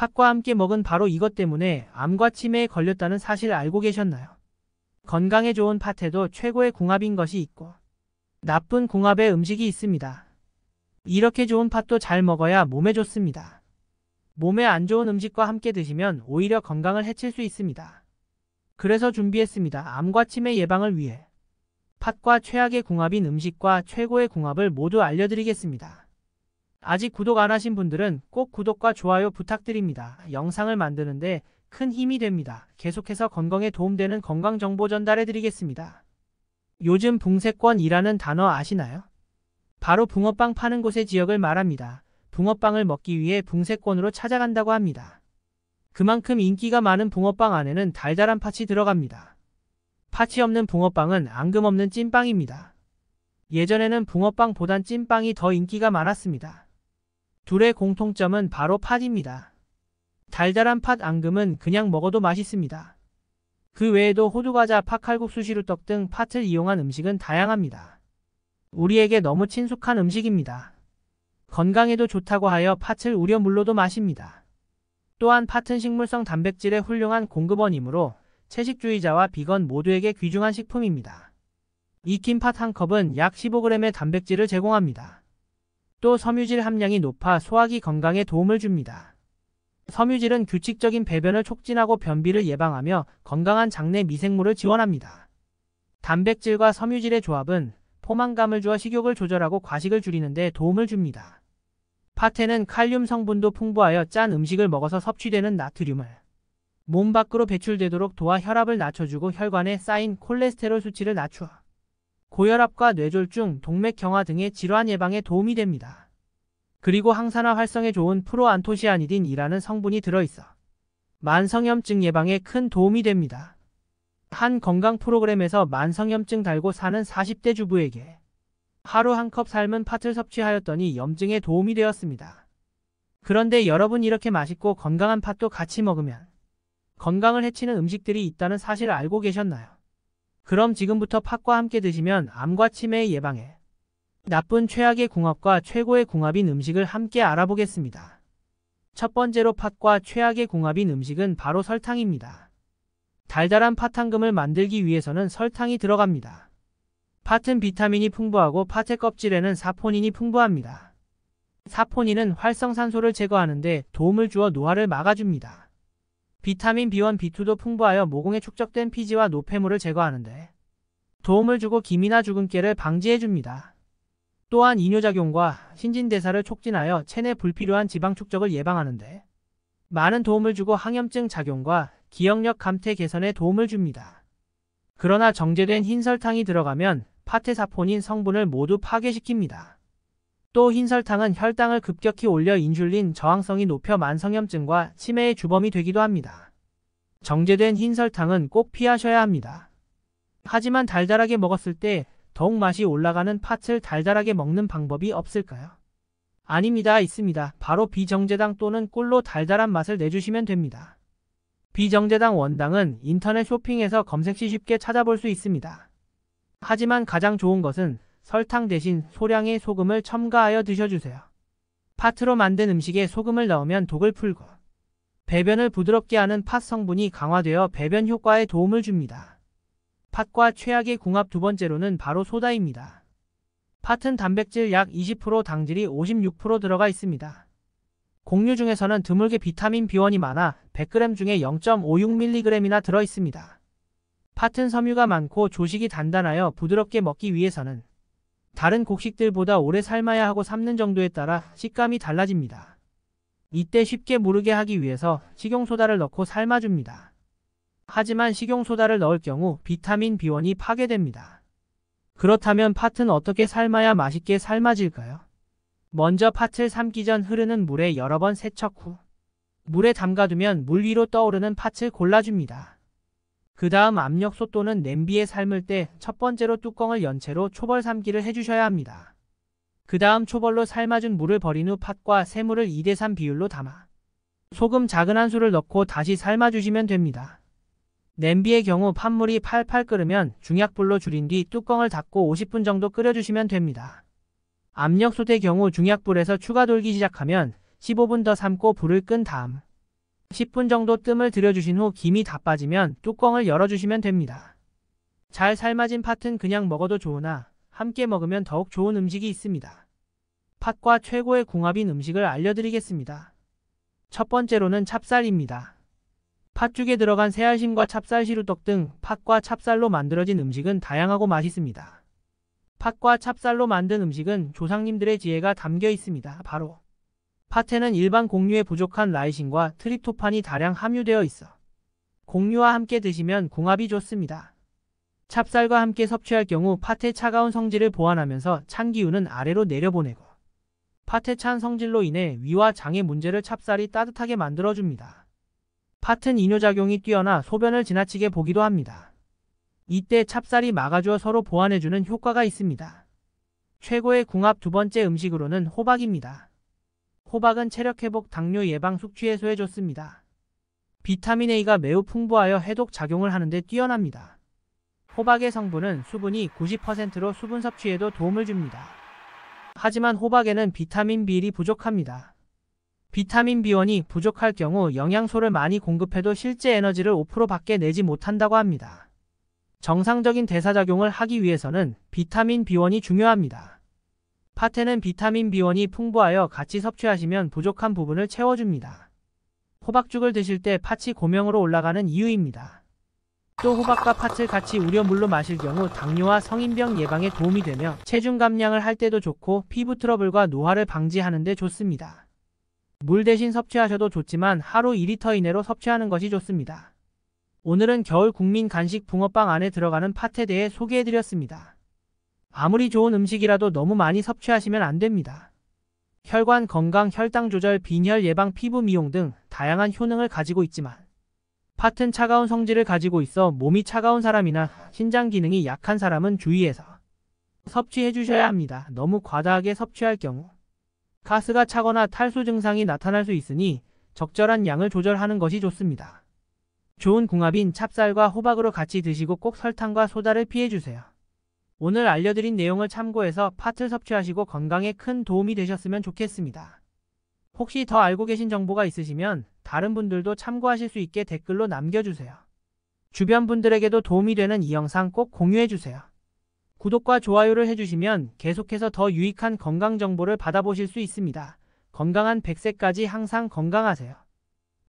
팥과 함께 먹은 바로 이것 때문에 암과 치매에 걸렸다는 사실 알고 계셨나요? 건강에 좋은 팥에도 최고의 궁합인 것이 있고 나쁜 궁합의 음식이 있습니다. 이렇게 좋은 팥도 잘 먹어야 몸에 좋습니다. 몸에 안 좋은 음식과 함께 드시면 오히려 건강을 해칠 수 있습니다. 그래서 준비했습니다. 암과 치매 예방을 위해 팥과 최악의 궁합인 음식과 최고의 궁합을 모두 알려드리겠습니다. 아직 구독 안 하신 분들은 꼭 구독과 좋아요 부탁드립니다. 영상을 만드는데 큰 힘이 됩니다. 계속해서 건강에 도움되는 건강정보 전달해드리겠습니다. 요즘 붕세권이라는 단어 아시나요? 바로 붕어빵 파는 곳의 지역을 말합니다. 붕어빵을 먹기 위해 붕세권으로 찾아간다고 합니다. 그만큼 인기가 많은 붕어빵 안에는 달달한 팥이 들어갑니다. 팥이 없는 붕어빵은 앙금 없는 찐빵입니다. 예전에는 붕어빵보단 찐빵이 더 인기가 많았습니다. 둘의 공통점은 바로 팥입니다. 달달한 팥 앙금은 그냥 먹어도 맛있습니다. 그 외에도 호두과자, 팥칼국수, 시루떡 등 팥을 이용한 음식은 다양합니다. 우리에게 너무 친숙한 음식입니다. 건강에도 좋다고 하여 팥을 우려 물로도 마십니다. 또한 팥은 식물성 단백질의 훌륭한 공급원이므로 채식주의자와 비건 모두에게 귀중한 식품입니다. 익힌 팥 한 컵은 약 15g의 단백질을 제공합니다. 또 섬유질 함량이 높아 소화기 건강에 도움을 줍니다. 섬유질은 규칙적인 배변을 촉진하고 변비를 예방하며 건강한 장내 미생물을 지원합니다. 단백질과 섬유질의 조합은 포만감을 주어 식욕을 조절하고 과식을 줄이는 데 도움을 줍니다. 팥에는 칼륨 성분도 풍부하여 짠 음식을 먹어서 섭취되는 나트륨을 몸 밖으로 배출되도록 도와 혈압을 낮춰주고 혈관에 쌓인 콜레스테롤 수치를 낮추어 고혈압과 뇌졸중, 동맥경화 등의 질환 예방에 도움이 됩니다. 그리고 항산화 활성에 좋은 프로안토시아니딘이라는 성분이 들어있어 만성염증 예방에 큰 도움이 됩니다. 한 건강 프로그램에서 만성염증 달고 사는 40대 주부에게 하루 한 컵 삶은 팥을 섭취하였더니 염증에 도움이 되었습니다. 그런데 여러분, 이렇게 맛있고 건강한 팥도 같이 먹으면 건강을 해치는 음식들이 있다는 사실 알고 계셨나요? 그럼 지금부터 팥과 함께 드시면 암과 치매 예방에 나쁜 최악의 궁합과 최고의 궁합인 음식을 함께 알아보겠습니다. 첫 번째로 팥과 최악의 궁합인 음식은 바로 설탕입니다. 달달한 팥앙금을 만들기 위해서는 설탕이 들어갑니다. 팥은 비타민이 풍부하고 팥의 껍질에는 사포닌이 풍부합니다. 사포닌은 활성산소를 제거하는 데 도움을 주어 노화를 막아줍니다. 비타민 B1, B2도 풍부하여 모공에 축적된 피지와 노폐물을 제거하는 데 도움을 주고 기미나 주근깨를 방지해줍니다. 또한 이뇨작용과 신진대사를 촉진하여 체내 불필요한 지방 축적을 예방하는 데 많은 도움을 주고 항염증 작용과 기억력 감퇴 개선에 도움을 줍니다. 그러나 정제된 흰설탕이 들어가면 팥의 사포닌 성분을 모두 파괴시킵니다. 또 흰설탕은 혈당을 급격히 올려 인슐린 저항성이 높여 만성염증과 치매의 주범이 되기도 합니다. 정제된 흰설탕은 꼭 피하셔야 합니다. 하지만 달달하게 먹었을 때 더욱 맛이 올라가는 팥을 달달하게 먹는 방법이 없을까요? 아닙니다. 있습니다. 바로 비정제당 또는 꿀로 달달한 맛을 내주시면 됩니다. 비정제당 원당은 인터넷 쇼핑에서 검색 시 쉽게 찾아볼 수 있습니다. 하지만 가장 좋은 것은 설탕 대신 소량의 소금을 첨가하여 드셔주세요. 팥으로 만든 음식에 소금을 넣으면 독을 풀고 배변을 부드럽게 하는 팥 성분이 강화되어 배변 효과에 도움을 줍니다. 팥과 최악의 궁합 두 번째로는 바로 소다입니다. 팥은 단백질 약 20%, 당질이 56% 들어가 있습니다. 곡류 중에서는 드물게 비타민 B1이 많아 100g 중에 0.56mg이나 들어있습니다. 팥은 섬유가 많고 조식이 단단하여 부드럽게 먹기 위해서는 다른 곡식들보다 오래 삶아야 하고 삶는 정도에 따라 식감이 달라집니다. 이때 쉽게 무르게 하기 위해서 식용소다를 넣고 삶아줍니다. 하지만 식용소다를 넣을 경우 비타민 B1이 파괴됩니다. 그렇다면 팥은 어떻게 삶아야 맛있게 삶아질까요? 먼저 팥을 삶기 전 흐르는 물에 여러 번 세척 후 물에 담가두면 물 위로 떠오르는 팥을 골라줍니다. 그 다음 압력솥 또는 냄비에 삶을 때 첫 번째로 뚜껑을 연 채로 초벌 삶기를 해주셔야 합니다. 그 다음 초벌로 삶아준 물을 버린 후 팥과 새물을 2:3 비율로 담아 소금 작은 한 수를 넣고 다시 삶아주시면 됩니다. 냄비의 경우 팥물이 팔팔 끓으면 중약불로 줄인 뒤 뚜껑을 닫고 50분 정도 끓여주시면 됩니다. 압력솥의 경우 중약불에서 추가 돌기 시작하면 15분 더 삶고 불을 끈 다음 10분 정도 뜸을 들여주신 후 김이 다 빠지면 뚜껑을 열어주시면 됩니다. 잘 삶아진 팥은 그냥 먹어도 좋으나 함께 먹으면 더욱 좋은 음식이 있습니다. 팥과 최고의 궁합인 음식을 알려드리겠습니다. 첫 번째로는 찹쌀입니다. 팥죽에 들어간 새알심과 찹쌀 시루떡 등 팥과 찹쌀로 만들어진 음식은 다양하고 맛있습니다. 팥과 찹쌀로 만든 음식은 조상님들의 지혜가 담겨 있습니다. 바로 팥에는 일반 곡류에 부족한 라이신과 트립토판이 다량 함유되어 있어 곡류와 함께 드시면 궁합이 좋습니다. 찹쌀과 함께 섭취할 경우 팥의 차가운 성질을 보완하면서 찬 기운은 아래로 내려보내고 팥의 찬 성질로 인해 위와 장의 문제를 찹쌀이 따뜻하게 만들어줍니다. 팥은 이뇨작용이 뛰어나 소변을 지나치게 보기도 합니다. 이때 찹쌀이 막아주어 서로 보완해주는 효과가 있습니다. 최고의 궁합 두 번째 음식으로는 호박입니다. 호박은 체력회복, 당뇨 예방, 숙취 해소에 좋습니다. 비타민 A가 매우 풍부하여 해독 작용을 하는데 뛰어납니다. 호박의 성분은 수분이 90%로 수분 섭취에도 도움을 줍니다. 하지만 호박에는 비타민 B1이 부족합니다. 비타민 B1이 부족할 경우 영양소를 많이 공급해도 실제 에너지를 5%밖에 내지 못한다고 합니다. 정상적인 대사작용을 하기 위해서는 비타민 B1이 중요합니다. 팥에는 비타민 B1이 풍부하여 같이 섭취하시면 부족한 부분을 채워줍니다. 호박죽을 드실 때 팥이 고명으로 올라가는 이유입니다. 또 호박과 팥을 같이 우려 물로 마실 경우 당뇨와 성인병 예방에 도움이 되며 체중 감량을 할 때도 좋고 피부 트러블과 노화를 방지하는 데 좋습니다. 물 대신 섭취하셔도 좋지만 하루 2리터 이내로 섭취하는 것이 좋습니다. 오늘은 겨울 국민 간식 붕어빵 안에 들어가는 팥에 대해 소개해드렸습니다. 아무리 좋은 음식이라도 너무 많이 섭취하시면 안 됩니다. 혈관 건강, 혈당 조절, 빈혈 예방, 피부 미용 등 다양한 효능을 가지고 있지만 팥은 차가운 성질을 가지고 있어 몸이 차가운 사람이나 신장 기능이 약한 사람은 주의해서 섭취해 주셔야 합니다. 너무 과다하게 섭취할 경우 가스가 차거나 탈수 증상이 나타날 수 있으니 적절한 양을 조절하는 것이 좋습니다. 좋은 궁합인 찹쌀과 호박으로 같이 드시고 꼭 설탕과 소다를 피해주세요. 오늘 알려드린 내용을 참고해서 팥을 섭취하시고 건강에 큰 도움이 되셨으면 좋겠습니다. 혹시 더 알고 계신 정보가 있으시면 다른 분들도 참고하실 수 있게 댓글로 남겨주세요. 주변 분들에게도 도움이 되는 이 영상 꼭 공유해주세요. 구독과 좋아요를 해주시면 계속해서 더 유익한 건강 정보를 받아보실 수 있습니다. 건강한 100세까지 항상 건강하세요.